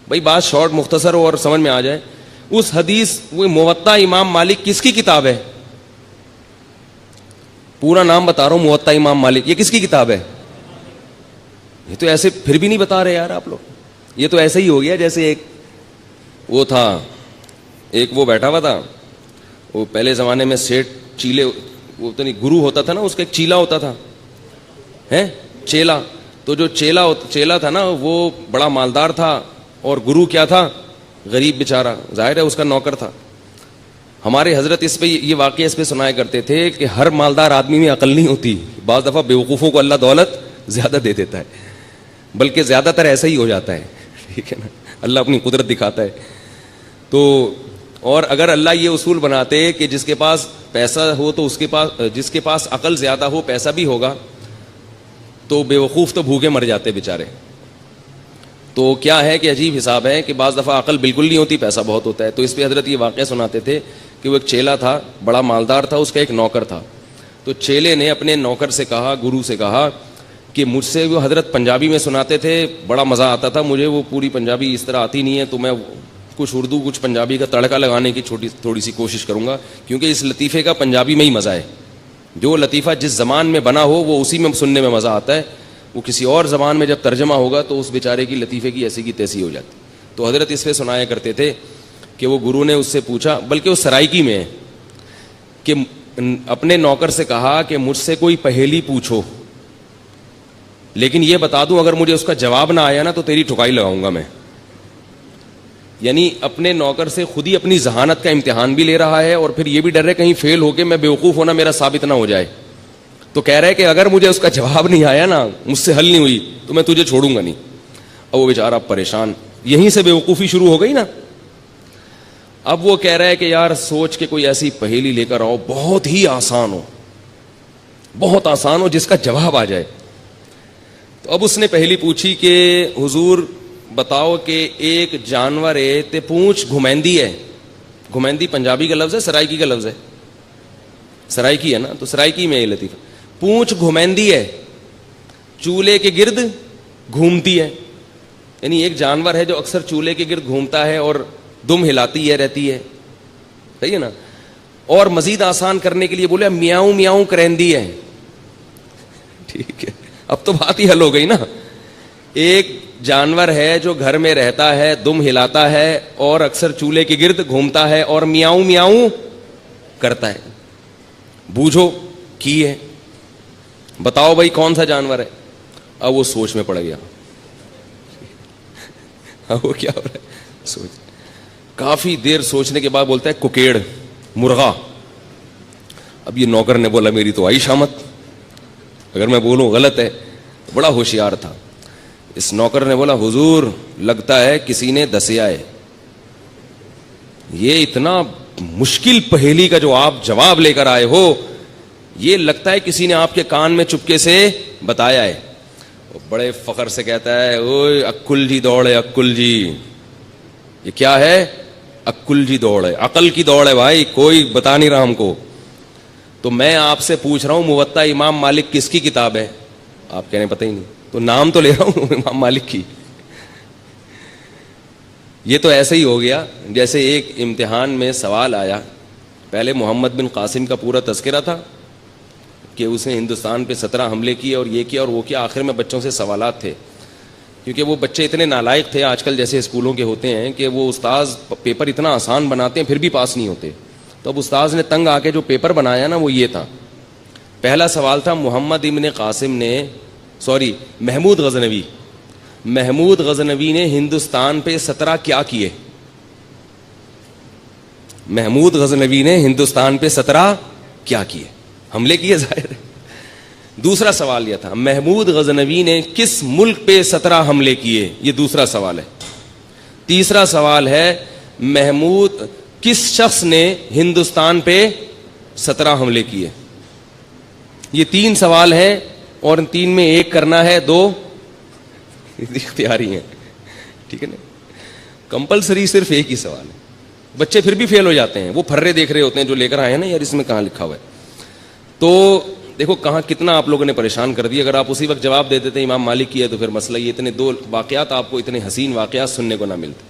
بھائی بات شارٹ مختصر ہو اور سمجھ میں آ جائے. اس حدیث وہ موطا امام مالک کس کی کتاب ہے؟ پورا نام بتا رہا ہوں, موطا امام مالک, یہ کس کی کتاب ہے؟ یہ تو ایسے پھر بھی نہیں بتا رہے یار آپ لوگ. یہ تو ایسے ہی ہو گیا جیسے ایک وہ تھا, ایک وہ بیٹھا ہوا تھا, وہ پہلے زمانے میں سیٹ چیلے, وہ تو نہیں گرو ہوتا تھا نا, اس کا ایک چیلا ہوتا تھا چیلا. تو جو چیلا تھا نا وہ بڑا مالدار تھا, اور گرو کیا تھا؟ غریب بیچارہ, ظاہر ہے اس کا نوکر تھا. ہمارے حضرت اس پہ یہ واقعہ اس پہ سنایا کرتے تھے کہ ہر مالدار آدمی میں عقل نہیں ہوتی, بعض دفعہ بیوقوفوں کو اللہ دولت زیادہ دے دیتا ہے, بلکہ زیادہ تر ایسا ہی ہو جاتا ہے, ٹھیک ہے نا, اللہ اپنی قدرت دکھاتا ہے. تو اور اگر اللہ یہ اصول بناتے کہ جس کے پاس پیسہ ہو تو اس کے پاس, جس کے پاس عقل زیادہ ہو پیسہ بھی ہوگا, تو بیوقوف تو بھوکے مر جاتے بیچارے. تو کیا ہے کہ عجیب حساب ہے کہ بعض دفعہ عقل بالکل نہیں ہوتی, پیسہ بہت ہوتا ہے. تو اس پہ حضرت یہ واقعہ سناتے تھے کہ وہ ایک چیلا تھا, بڑا مالدار تھا, اس کا ایک نوکر تھا. تو چیلے نے اپنے نوکر سے کہا, گرو سے کہا کہ مجھ سے, وہ حضرت پنجابی میں سناتے تھے, بڑا مزہ آتا تھا مجھے, وہ پوری پنجابی اس طرح آتی نہیں ہے, تو میں کچھ اردو کچھ پنجابی کا تڑکا لگانے کی تھوڑی سی کوشش کروں گا, کیونکہ اس لطیفے کا پنجابی میں ہی مزہ ہے. جو لطیفہ جس زبان میں بنا ہو وہ اسی میں سننے میں مزہ آتا ہے, وہ کسی اور زبان میں جب ترجمہ ہوگا تو اس بیچارے کی لطیفے کی ایسی کی تیسی ہو جاتی. تو حضرت اس پہ سنایا کرتے تھے کہ وہ گرو نے اس سے پوچھا, بلکہ وہ سرائکی میں ہے, کہ اپنے نوکر سے کہا کہ مجھ سے کوئی پہیلی پوچھو, لیکن یہ بتا دوں اگر مجھے اس کا جواب نہ آیا نا تو تیری ٹھکائی لگاؤں گا میں. یعنی اپنے نوکر سے خود ہی اپنی ذہانت کا امتحان بھی لے رہا ہے, اور پھر یہ بھی ڈر ہے کہیں فیل ہو کے میں بیوقوف ہونا میرا ثابت نہ ہو جائے. تو کہہ رہے کہ اگر مجھے اس کا جواب نہیں آیا نا, مجھ سے حل نہیں ہوئی, تو میں تجھے چھوڑوں گا نہیں. اب وہ بیچارہ پریشان, یہیں سے بیوقوفی شروع ہو گئی نا. اب وہ کہہ رہا ہے کہ یار سوچ کے کوئی ایسی پہیلی لے کر آؤ بہت ہی آسان ہو, بہت آسان ہو, جس کا جواب آ جائے. تو اب اس نے پہلی پوچھی کہ حضور بتاؤ کہ ایک جانور ہے تے پونچھ گھمیندی ہے. گھمیندی پنجابی کا لفظ ہے, سرائکی کا لفظ ہے, سرائکی ہے نا, تو سرائکی میں یہ لطیفہ, پونچھ گھمیندی ہے, چولہے کے گرد گھومتی ہے. یعنی ایک جانور ہے جو اکثر چولہے کے گرد گھومتا ہے اور دم ہلاتی ہے رہتی ہے, صحیح ہے نا. اور مزید آسان کرنے کے لیے بولے میاؤں میاؤں کرندی ہے. ٹھیک ہے, اب تو بات ہی حل ہو گئی نا. ایک جانور ہے جو گھر میں رہتا ہے, دم ہلاتا ہے اور اکثر چولہے کے گرد گھومتا ہے اور میاؤں میاؤں کرتا ہے. بوجھو کی ہے, بتاؤ بھائی کون سا جانور ہے. اب وہ سوچ میں پڑ گیا. اب وہ کیا ہو رہا ہے, سوچ. کافی دیر سوچنے کے بعد بولتا ہے ککیڑ, مرغا. اب یہ نوکر نے بولا میری تو آئی شامت, اگر میں بولوں غلط ہے. بڑا ہوشیار تھا. اس نوکر نے بولا حضور لگتا ہے کسی نے دسیا ہے, یہ اتنا مشکل پہیلی کا جو آپ جواب لے کر آئے ہو, یہ لگتا ہے کسی نے آپ کے کان میں چپکے سے بتایا ہے. وہ بڑے فخر سے کہتا ہے اوئے عقل جی دوڑ ہے, عقل جی. یہ کیا ہے؟ عقل جی دوڑ ہے, عقل کی دوڑ ہے بھائی, کوئی بتا نہیں رہا ہم کو. تو میں آپ سے پوچھ رہا ہوں موطا امام مالک کس کی کتاب ہے؟ آپ کہنے پتہ ہی نہیں. تو نام تو لے رہا ہوں امام مالک کی. یہ تو ایسے ہی ہو گیا جیسے ایک امتحان میں سوال آیا. پہلے محمد بن قاسم کا پورا تذکرہ تھا کہ اس نے ہندوستان پہ 17 حملے کیے اور یہ کیا اور وہ کیا. آخر میں بچوں سے سوالات تھے, کیونکہ وہ بچے اتنے نالائق تھے آج کل جیسے اسکولوں کے ہوتے ہیں کہ وہ استاذ پیپر اتنا آسان بناتے ہیں پھر بھی پاس نہیں ہوتے. تو اب استاذ نے تنگ آ کے جو پیپر بنایا نا وہ یہ تھا. پہلا سوال تھا محمود غزنوی نے ہندوستان پہ 17 کیا کیے. محمود غزنوی نے ہندوستان پہ 17 کیا کیے, حملے کیے ظاہر ہے. دوسرا سوال یہ تھا محمود غزنوی نے کس ملک پہ 17 حملے کیے, یہ دوسرا سوال ہے. تیسرا سوال ہے کس شخص نے ہندوستان پہ 17 حملے کیے. یہ 3 سوال ہیں اور 3 میں ایک کرنا ہے, 2 اختیاری ہیں. ٹھیک ہے نا, کمپلسری صرف ایک ہی سوال ہے. بچے پھر بھی فیل ہو جاتے ہیں, وہ پھرے دیکھ رہے ہوتے ہیں جو لے کر آئے ہیں نا, یار اس میں کہاں لکھا ہوا ہے. تو دیکھو کہاں کتنا آپ لوگوں نے پریشان کر دیا. اگر آپ اسی وقت جواب دے دیتے امام مالک کی ہے تو پھر مسئلہ یہ اتنے دو واقعات آپ کو اتنے حسین واقعات سننے کو نہ ملتے.